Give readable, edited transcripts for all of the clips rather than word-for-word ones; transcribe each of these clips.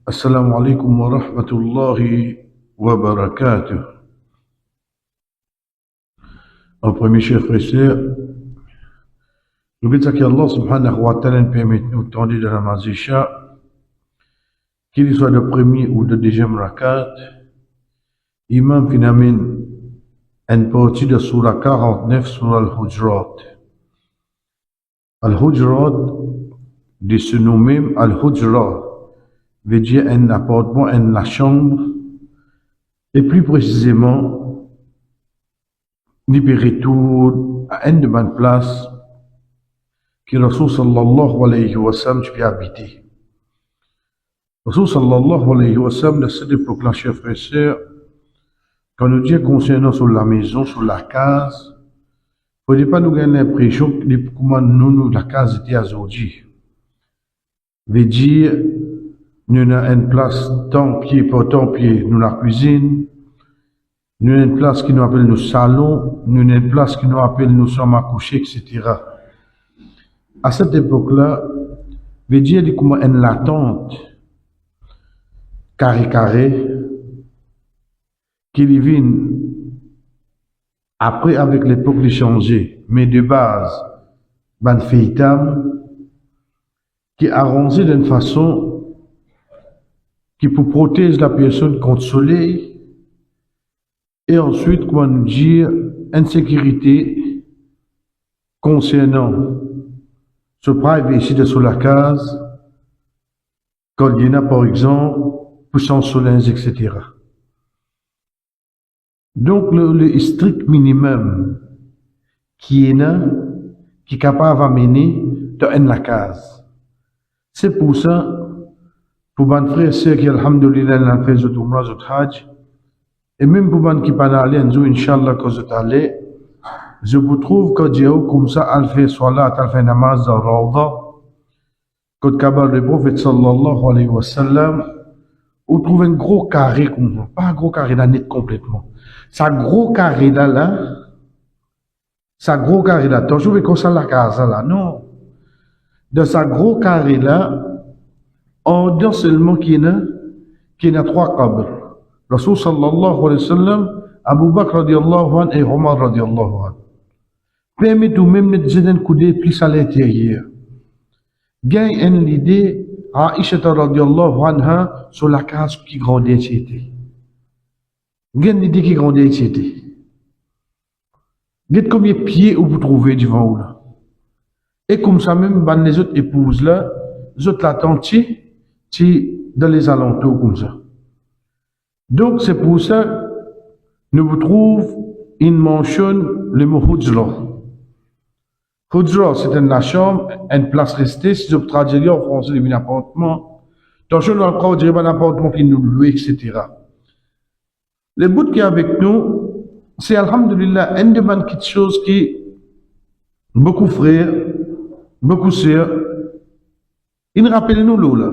Assalamu alaikum wa rahmatullahi wa barakatuh. En premier, chers frères et sœurs, nous bénissons qu'Allah subhanahu wa ta'ala nous permette de nous tendre de la namaz Isha, qu'il soit le premier ou le deuxième rakat. Imam qui n'amène une partie de Surah 49 sur Al-Hujrat. Al-Hujrat, de ce nom même, Al-Hujrat, veut dire un appartement, la chambre, et plus précisément, libérer tout à une bonne place que Rasul sallallahu alayhi wa sallam peut habiter. Rasul sallallahu alayhi wa sallam, dans cette époque, là, chers frères et sœurs, quand nous disons concernant sur la maison, sur la case, il ne faut pas nous gagner l'impression que comment nous, la case était aujourd'hui. Veut dire, nous avons une place tant pied par tant pied, nous la cuisine, nous avons une place qui nous appelle nos salons, nous avons une place qui nous appelle nos chambres à coucher, etc. À cette époque-là, veut dire comment une latente carré qui vient après avec l'époque de changer, mais de base, ban feitam qui est arrangé d'une façon qui pour protéger la personne contre le soleil et ensuite, comment nous dire, insécurité concernant ce privacy de sur la case, quand il y en a par exemple, puissance solaire, etc. Donc, le strict minimum qui est là, qui est capable d'amener dans la case. C'est pour ça, pour mes frères et sœurs qui, alhamdoulilah, l'ont fait zot umrah, zot hajj, et même pour mes qui pas aller, Inch'Allah, quand zot allez, je vous trouve que Dieu, comme ça, al fait salat, al fait namaz, al rawda, quand kabar le prophète sallallahu alayhi wa sallam, on trouve un gros carré comme ça, pas un gros carré là net complètement. Ça gros carré là, ça gros carré là, toujours avec ça la case là, non. Dans sa gros carré là, on dit seulement qu'il y a trois qabrs. Rasul sallallahu alayhi wa sallam, Abu Bakr radiallahu anhu et Omar radiallahu anhu. Permet tout même de dire un coup de plus à l'intérieur. Gagne l'idée, Aisha radiallahu anha, sur la case qui grandit c'était. Gagne l'idée qui grandit c'était. Gagne combien de pieds vous trouvez devant vous là. Et comme ça même, ben, les autres épouses là, les autres l'attendent, dans les alentours comme ça. Donc c'est pour ça, nous vous trouvons, il mentionne le mot Hujra. Hujra, c'est une chambre, une place restée, si je traduis en français, un appartement. Donc je ne vais pas dire un appartement qui nous loue, etc. Le but qui est avec nous, c'est alhamdulillah, une de mes petites choses qui, beaucoup frères, beaucoup sœurs, ils nous rappellent nous là.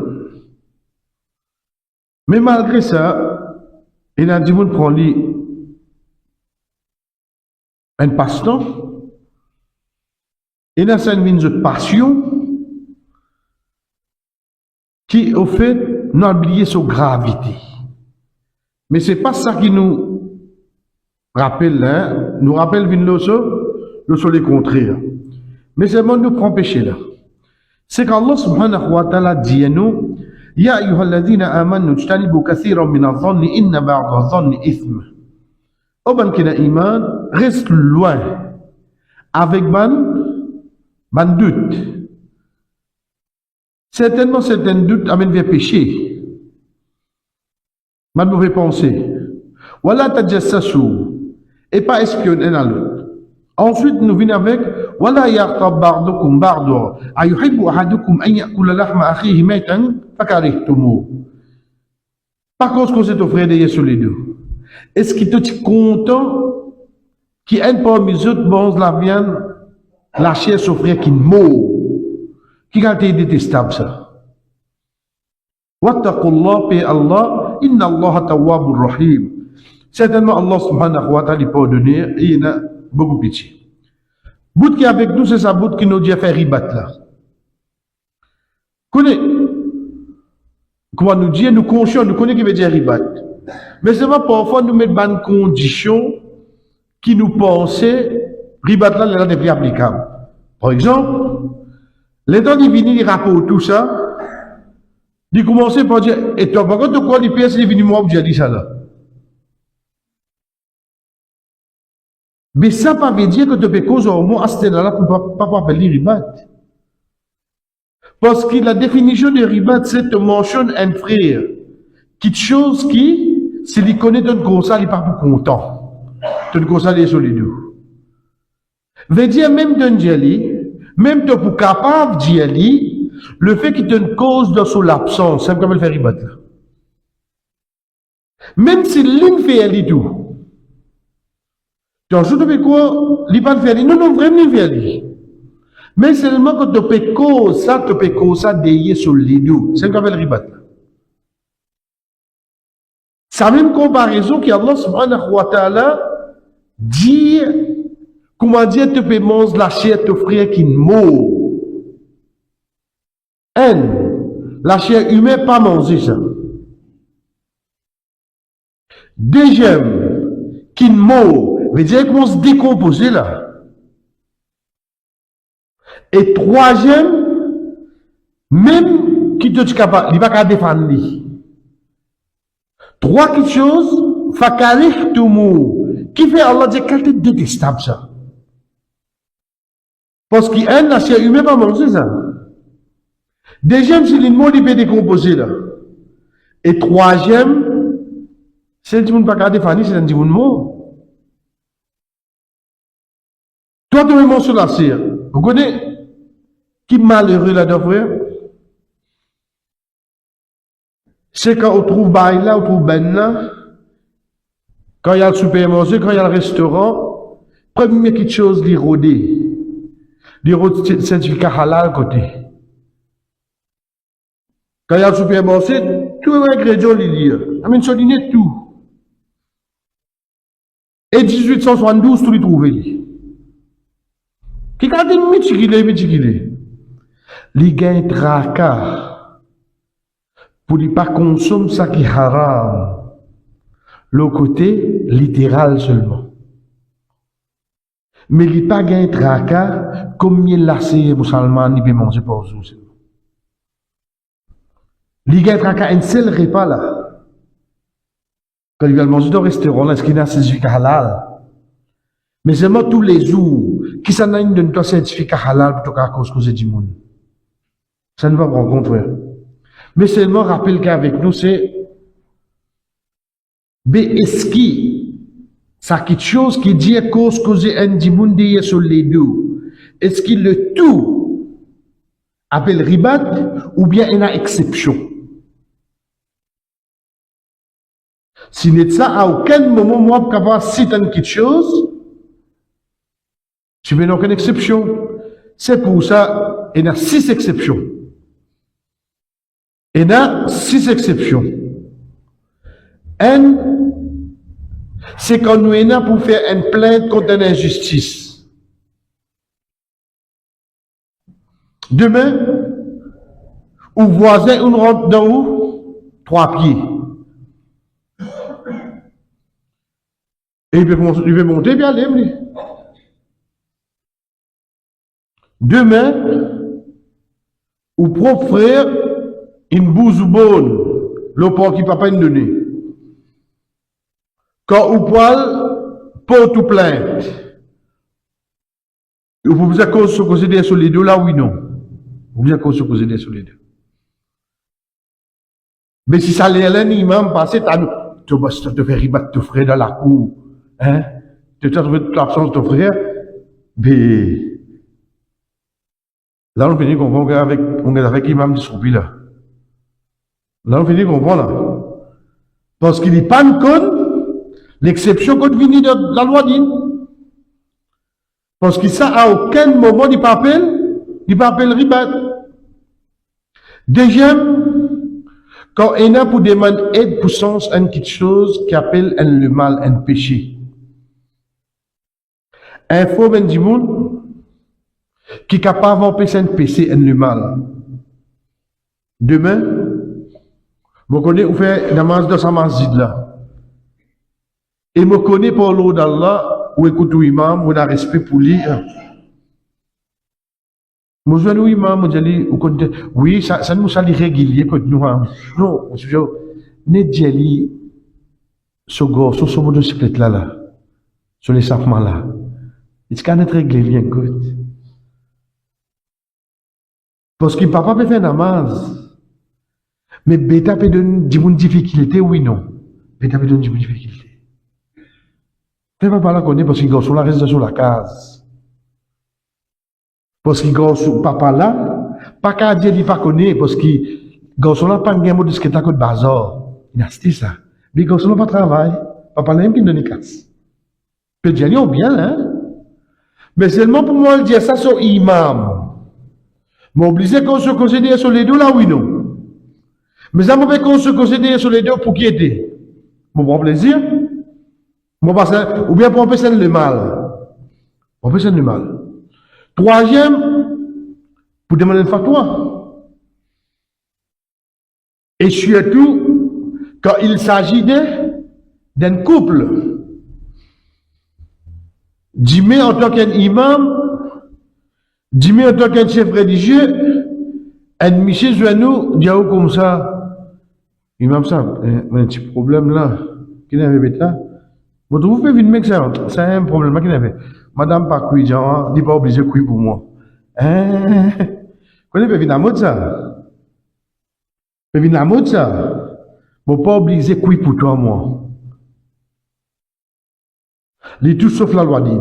Mais malgré ça, il a dit, vous prenez un passe-temps, il a une passion qui, au fait, nous a oublié sa gravité. Mais c'est pas ça qui nous rappelle, hein, nous rappelle le soleil contraire. Mais c'est bon, nous prend péché là. C'est qu'Allah subhanahu wa ta'ala dit à nous, Ya ayyuhalladhina amanu ijtanibu kathiran min adh-dhanni inna ba'da adh-dhanni ithma. Au ban qui n'a iman, reste loin avec ban doute. Certainement, certains doutes amènent vers péché. Ban mauvais pensée. Wala tajassasu. Et pas espionner l'un l'autre. Ensuite, nous venons avec Wala yaqtab ba'dukum ba'du ayuhibbu ahadukum an ya'kula lahma akhihi maytan fakarihtumu. Par contre, ce que c'est offert derrière sur les deux. Est-ce qu'il est content qu'il y ait parmi les autres mange la viande, la chair s'offrir qui meurt, qui a été détestable ça. Wattaqullah bi Allah, inna Allah tawwabur rahim. Certainement Allah subhanahu wa ta'ala pardonner et il a beaucoup pitié. Bout qui est avec nous, c'est sa bout qui nous dit à faire ribat là. Connais, comment nous dire, nous conscients, nous connaissons ce qui veut dire ribat. Mais seulement parfois nous mettons dans une condition qui nous pensait, ribat là, n'est plus applicable. Par exemple, les temps qui viennent, ils rapportent tout ça, ils commencent par dire, et toi, par contre, quoi, les pièces, ils viennent moi, j'ai dit ça là. Mais ça ne veut pas dire que tu peux causer au moins à ce là pour ne pas appeler ribat. Parce que la définition de ribat, c'est te mentionne un frère. Quelque chose qui, s'il y connaît d'un conseil, il n'est pas content. D'un conseil, il est solide. Veut dire même d'un diali, même de pour capable d'y aller, le fait qu'il te cause de son absence, c'est comme elle fait ribat là. Même si l'une fait aller tout. Tu as ajouté quoi? Il pas fait aller. Non, vraiment, il fait aller. Mais seulement quand tu peux cause ça, tu peux cause ça d'ayer sur les deux. C'est comme elle ribat là. C'est la même comparaison qu'Allah subhanahu wa ta'ala dit, comment dire, tu peux manger la chair de ton frère qui meurt. La chair humaine, pas manger ça. Deuxième, qui meurt, veut dire qu'on se décomposer là. Et troisième, même qui te dit capable, il va pas défendre lui. Trois quelque chose, fakarih tumu, qui fait Allah dire qu'elle est détestable ça. Parce qu'il y a la chair humaine pas manger ça. Deuxième, c'est l'immo il peut décomposer là. Et troisième, c'est le monde pas qu'à défendre, c'est un monde mort. Toi, tu me mentionnes la chair. Vous connaissez qui malheureux là-dedans, frère? C'est quand on trouve bail là, on trouve ben là, quand il y a le supermarché, quand il y a le restaurant, première petite chose, l'irroder. L'irroder certificat halal côté. Quand il y a le supermarché, tout ingrédient il y a. Amène souligner tout. Et 1872, tout les trouvé. Qui a dit mitigilé. Les gains tracas. Pour ne pas consommer ça qui est haram. Le côté littéral seulement. Mais il n'y a pas gain tracas comme il l'a fait musulman, il peut manger pour vous seulement. Il y a un tracas un seul repas là. Quand il va manger dans le restaurant, là, est-ce qu'il y a un certificat halal? Mais seulement tous les jours, qui s'en a une de certificat halal pour que cause du monde. Ça ne va pas rencontrer. Mais seulement rappel qu'avec nous, c'est est-ce que ça quelque chose qui dit cause un dimoun sur les deux? Est-ce qu'il le tout appelle ribat ou bien il y a exception? Si n'est ça, à aucun moment, moi, je peux citer quelque chose, tu veux aucune exception. C'est pour ça, il y a 6 exceptions. Il y a 6 exceptions. Un, c'est quand nous sommes pour faire une plainte contre une injustice. Demain, ou voisin, on rentre dans où? 3 pieds. Et il peut monter bien aller. Demain, ou propre frère, une bouse bonne, le port qui ne peut pas nous donner. Quand ou poil, porte ou plainte. Vous pouvez à cause se causer des sur les deux, là oui non. Vous pouvez à cause se causer des sur les deux. Mais si ça l'est un imam passé, tu vas te faire ribattre ton frère dans la cour. Hein? Tu te trouves l'absence de ton frère. Mais là, on finit comprendre avec l'imam du Soubi là. Là, on finit comprendre là. Parce qu'il n'est pas une conne, l'exception qu'on vient de la loi dit. Parce que ça, à aucun moment, il ne appelle ribat. Deuxième, quand il y a pour demander aide pour sens à quelque chose qui appelle le mal, un péché. Un faux ben du monde qui est capable d'empêcher un péché, le mal. Demain, Je connais où fait namaz dans sa masjid là. Et je connais par l'eau d'Allah, où écoute l'imam, où on a respect pour lui. Moi, je dis imam, je dis, oui, ça nous sali régulier pour nous. Non, je ne dis ce gars, ce motocyclette là, sur les sapements là. Il can't être régulier, écoute. Parce que papa peut faire namaz. Mais bêta peut donner des difficultés, oui, non. Bêta peut donner des difficultés. Fais pas là qu'on est parce qu'il garçon là reste sur la case. Parce qu'il garçon papa là, pas qu'à dire il pas connaît parce qu'il garçon là pas un mot de ce qui est à côté de bazar. Il a dit ça. Mais garçon là pas travail. Papa là même qui donne casse. Peut dire il bien hein. Mais seulement pour moi dire ça sur imam. M'obliger qu'on se considère sur les deux là oui non. Mais ça m'a fait qu'on se considère sur les deux pour qui était. Mon bon plaisir. Mon passé, ou bien pour empêcher le mal. Empêcher le mal. Troisième, pour demander une fatwa. Et surtout, quand il s'agit d'un couple. Jimé en tant qu'imam, Jimé en tant qu'un chef religieux, un monsieur Zouanou, dit comme ça. Imam ça, un petit problème là, qui n'avait pas là. Vous trouvez vite mec ça, c'est un problème qui n'avait. Madame pas cuit, genre, n'est pas obligé de cuire pour moi. Hein? Vous connaissez la mode ça? La mode ça? Vous pas obligé de cuire pour toi, moi. Les tout sauf la loi dit.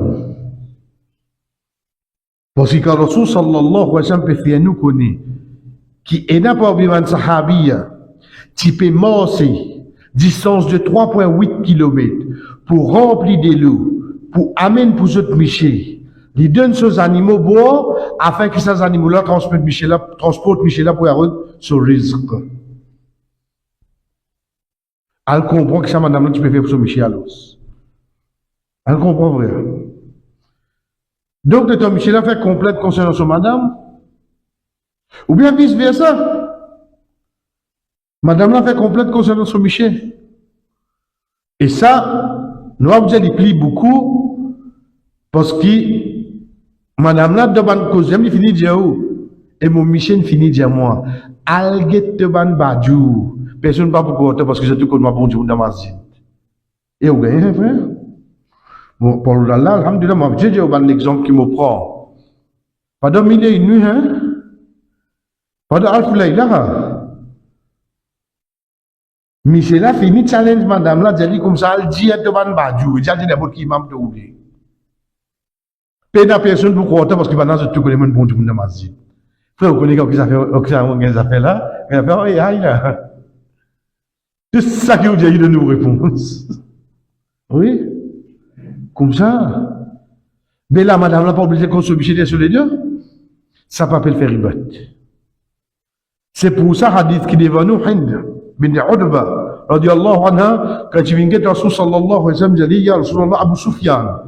Parce que quand Rasul sallallahu alayhi wa sallam peut faire nous connaître, qui est n'a pas vivant de sahabiya, qui peut marcher distance de 3,8 km pour remplir des lots, pour amener pour autres Michel, il donne ces animaux boire afin que ces animaux-là transportent Michel là pour avoir son risque. Elle comprend que ça, madame, tu peux faire pour ce Michel à l'os. Elle comprend vraiment. Donc, le temps Michel a fait complète concernant son madame, ou bien vice versa. Madame l'a fait complète concernant son Michel. Et ça, nous avons dit qu'il plie beaucoup parce que madame là, devant cause, il finit de dire et mon Michel finit de dire moi. Alget devant badjou. Personne ne va pas pour parce que j'ai tout comme ma bon Dieu dans ma zine. Et vous voyez, frère? Bon, pour là, alhamdulillah, moi, j'ai dit un exemple qui me prend. Pendant mille et une nuits, hein? Pendant Alfoulah, là, Michel a fini challenge madame là, j'ai dit comme ça, elle dit devant Badjou, j'ai dit d'abord qui m'a oublié. Peu de personnes pour croire parce que maintenant je te connais mon bon Dieu dans ma vie. Frère, vous connaissez qui ça fait là, il a fait, oh, aïe là. C'est ça que vous avez de nous réponse. Oui, comme ça. Mais là, madame n'a pas obligé de consommer sur les deux. Ça peut faire ribote. C'est pour ça, hadith qui est devant nous, Hind. bin Udba radhiyallahu anha quand il vient Rasul sallallahu alayhi wa sallam dit ya Rasulullah Abu Sufyan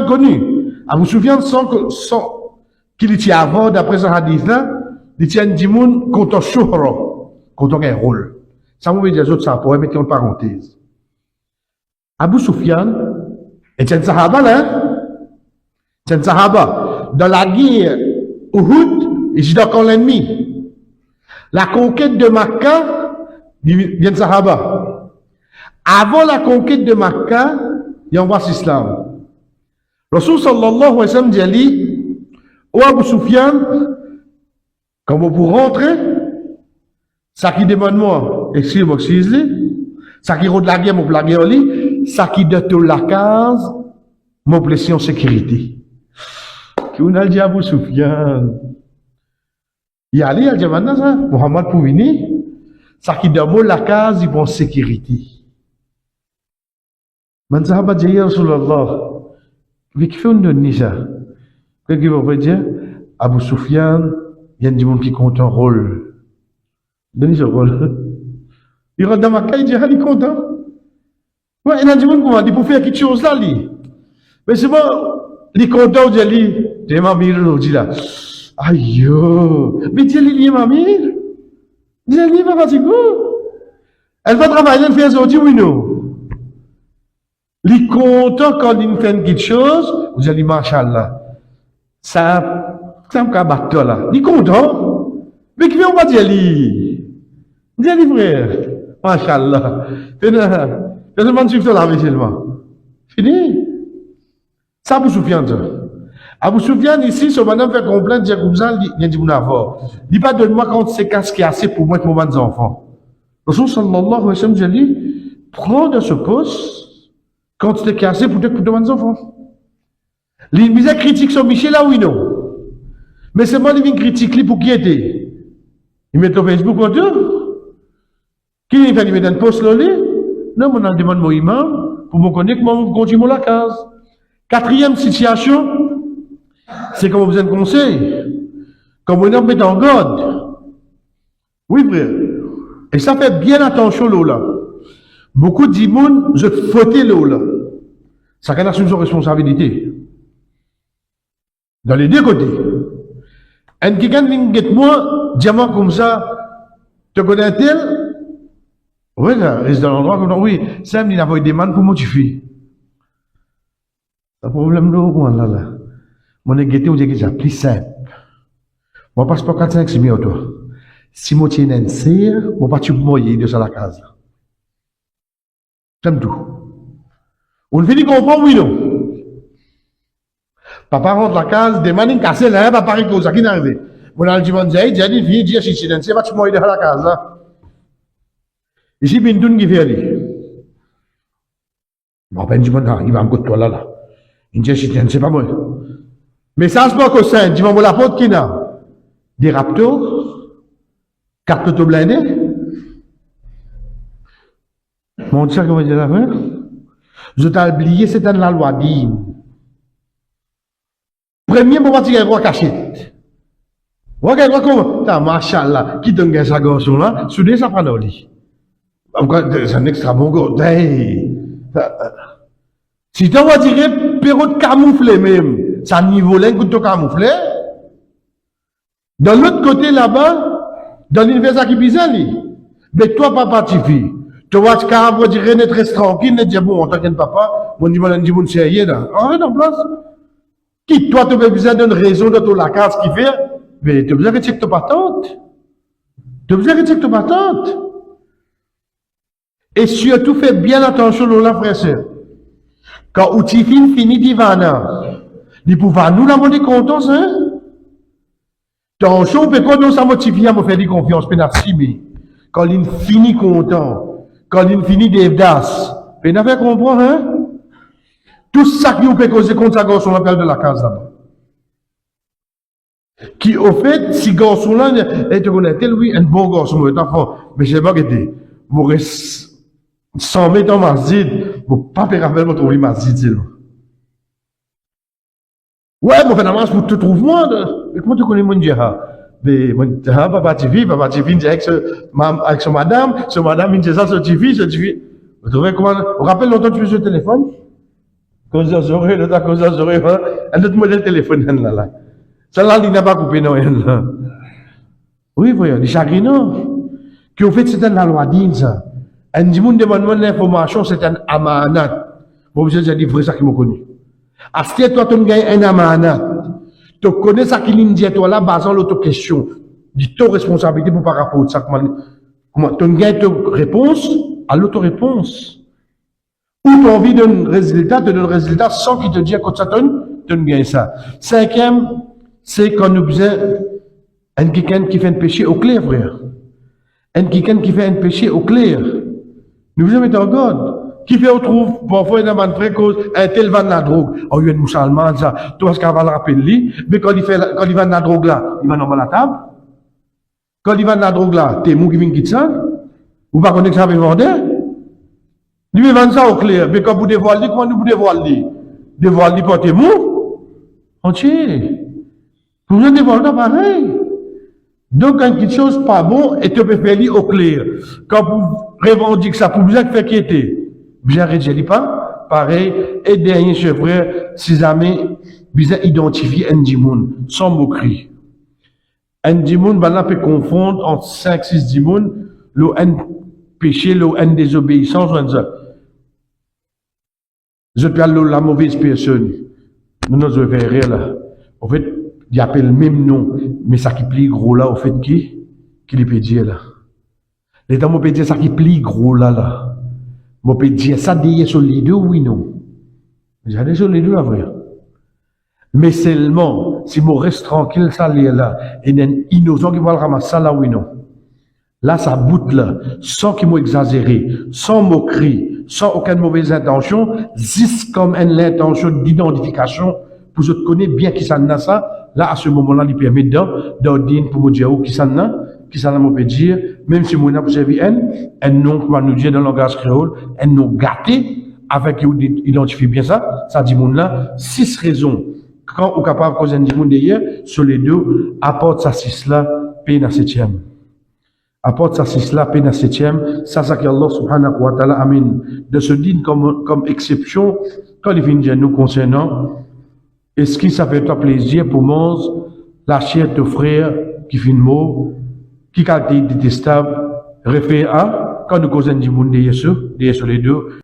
connu Abu Sufyan sans qu'il était avant d'après ce hadith là il tient du monde contre shuhra contre un rôle ça veut dire autres ça pour mettre en parenthèse Abu Sufyan est un sahaba là c'est un sahaba dans la guerre Uhud il est d'accord l'ennemi. La conquête de Makkah, il vient de Sahaba. Avant la conquête de Makkah, il y a un l'islam. Rasul sallallahu alayhi wa sallam dit, ô Abu Sufyan, quand vous rentrez, ça qui demande moi, excusez-moi, ça qui rôde la guerre, mon la guerre, ça qui de tout la case, mon blessé en sécurité. Qui on a dit Abu Sufyan? Il y a allé, il y a maintenant ça, Mohamed pour venir, ça qui demande la case, ils vont en sécurité. Man sahaba dit, ya Rasulallah, mais qui fait une donne ça? Qu'est-ce qu'il va dire? Abu Sufyan, il y a des gens qui comptent un rôle. Donnez ce rôle. Il rentre dans ma caille, il dit, ah, il compte, hein? Ouais, il y a des gens qui vont dire, pour faire quelque chose là, lui. Mais c'est bon, les comptants, il dit, j'ai ma mire, il dit là. Aïe, mais Dieu, il y a ma mire. J'ai dit, papa, c'est quoi? Elle va travailler, elle fait sortir, oui, non. Il est content quand il fait quelque chose, vous allez, machallah. Ça me cabatte, là. Il est content. Mais qui vient, on va dire, lui? J'ai dit, frère, machallah. Je demande suivre la vie seulement. Fini. Ça, vous souviens, ça. Abu Soufiane, ici, ce madame fait complainte, dit comme ça, il dit, mon avoir. Il dit pas, donne-moi quand c'est qu'est-ce qui est assez pour moi et pour mes enfants. Rasul sallallahu alayhi wa sallam, j'ai dit, prends de ce poste, quand c'est assez pour toi et pour mes enfants. Les misères critiques sont Michel là, oui, non. Mais c'est moi qui viens critiquer pour qui était. Il met au Facebook, mon Dieu. Qui il fait, il met un poste là, non, mon demande mon imam, pour me connaître, moi, continue la case. Quatrième situation, c'est comme vous avez conseil. Comme on met en God. Oui, frère. Et ça fait bien attention, là. Beaucoup d'immunes, je fautais là. Ça a assumer son responsabilité. Dans les deux côtés. Un qui gagne moi, diamant comme ça, te connais tel? Oui, là, reste dans l'endroit comme ça. Oui, ça me dit d'avoir des demandes pour modifier. Le problème là. Mon égueté, vous dites que c'est plus simple. Mon passeport 4-5, c'est mieux, toi. Si moi tiens un serre, mon pas tu moyer de ça la case. J'aime tout. On finit comprendre, oui, non. Papa rentre la case, demande une cassée là, papa rico, ça qui n'est arrivé. Mon algiment dit, j'ai dit, viens, dis, si tu pas tu moyer de la case là. Ici, Bintoun qui fait aller. Bon, ben, il va me côté toi là. Il dit, si tu pas moi. Mais ça, c'est pas que ça, dis-moi, la porte qui n'a. Des raptors, carte auto blindée. Mon Dieu, comment dire la fin? Je t'ai oublié, c'est dans la loi d'Im. Premier moment, tu as un cachette. Regarde comment, t'as machallah, qui donne sa garçon là, soudain ça prend au lit. C'est un extra bon gars. Si tu vas dire, période camouflé même, ça niveau là, écoute, camouflé. Dans l'autre côté là-bas, dans l'université qui bizarre, mais toi, papa, tu fais. Tu vois, tu vas dire, reste très tranquille, tu dis, bon, en tant que papa, mon dit, mon sérieux là. Arrête en place. Qui, toi, tu as besoin d'une raison de la case qui fait, mais tu as besoin de checker ta patente. Tu as besoin de checker ta patente. Et surtout, fais bien attention, là, frère, sœur. Quand tu finis d'Ivana, il pouvoir nous la monnaie contente, hein? Attention, quand nous sommes motivés à me faire des confiances, mais quand il finit content, quand il finit des das, il n'a pas comprendre, hein? Tout ça qui nous peut causer contre sa garçon, on l'appelle de la case là-bas. Qui, au fait, si garçon-là, et tu connais tel, oui, un bon garçon, mais enfant, mais j'ai pas été, vous restez 100 mètres en masjid, vous pas faire appel pour trouver masjid, ouais, mon phénomène, pour te trouver moi, comment tu connais mon Dieu? Mais, papa TV, avec son madame, il dit ça, ce TV. Vous trouvez comment, vous rappelez longtemps que tu fais ce téléphone? Quand ça serait, un autre modèle de téléphone, là. Celle-là, il n'a pas coupé, non, là. Oui, voyons, des chagrinants. Qui au fait, c'est la loi d'Inde, ça. Un monde demande l'information, c'est un amanat. Bon, j'ai dit, vrai, ça qui m'a connu. Est-ce que toi, tu gagnes un amanat? Tu connais ça qui dit toi là, basant l'autre question. Dis ta responsabilité pour par rapport à ça. Comment tu gagnes ta réponse à l'autre réponse. Ou tu as envie d'un résultat, tu donnes un résultat sans qu'il te dise quand ça tu gagnes ça. Cinquième, c'est quand nous faisons un quelqu'un qui fait un péché au clair, frère. Un quelqu'un qui fait un péché au clair. Nous faisons mettre en God. Qui fait, on trouve, parfois, il y a un frère cause, un tel vend la drogue. Oh, il y a une musulman, ça. Toi, ce qu'on va le rappeler, lui. Mais quand il vend la drogue là, il va dans la table. Quand il vend la drogue là, t'es mou qui vient quitter ça. Ou pas connaître ça avec vendre. Lui, il vend ça au clair. Mais quand vous dévoilez, comment vous dévoilez? Dévoilez pour t'es mou? Entier. Vous vous dévoilez pareil. Donc, quand quelque chose pas bon, et tu peux faire au clair. Quand vous revendiquez ça, pour vous faire quitter. Bien rédigé pas, pareil, et dernier chevreur, si jamais, vous identifiez un dimoun, sans moquerie. Un dimoun, ben là, peut confondre entre 5, 6 dimouns, le un péché, le un désobéissance, ou un ça. Je parle la mauvaise personne. Nous nous verrons là. En fait, il appelle le même nom, mais ça qui plie gros là, au fait, qui peut dire là. Les temps, on peut dire ça qui plie gros là. On peut dire ça derrière sur les deux, oui, non. J'ai sur les deux, à vrai. Mais seulement, si on reste tranquille, ça là, et un innocent qui va le ramasser ça là, oui, non. Là, ça boute là, sans qu'il m'exagérer, sans moquerie, sans aucune mauvaise intention, juste comme une intention d'identification, pour que je connais bien qui ça n'a ça, là, à ce moment-là, il permet d'ordiner pour me dire qui ça n'a, on peut dire, même si mon a observé un nom qui va nous dire dans le langage créole, un nom gâté, avec qui identifie bien ça dit mon là, 6 raisons. Quand on est capable de causer un monde d'ailleurs, sur les deux, apporte ça 6 là, paye la 7e. Apporte ça 6 là, paye la 7e. Ça, c'est qu'Allah subhanahu wa ta'ala, amin, de se dire comme exception, quand il vient dire nous concernant, est-ce que ça fait toi plaisir pour manger la chair de frère qui fait une mot, qui qualité détestable, réfère à, quand nous causons du monde d'ailleurs sur les deux,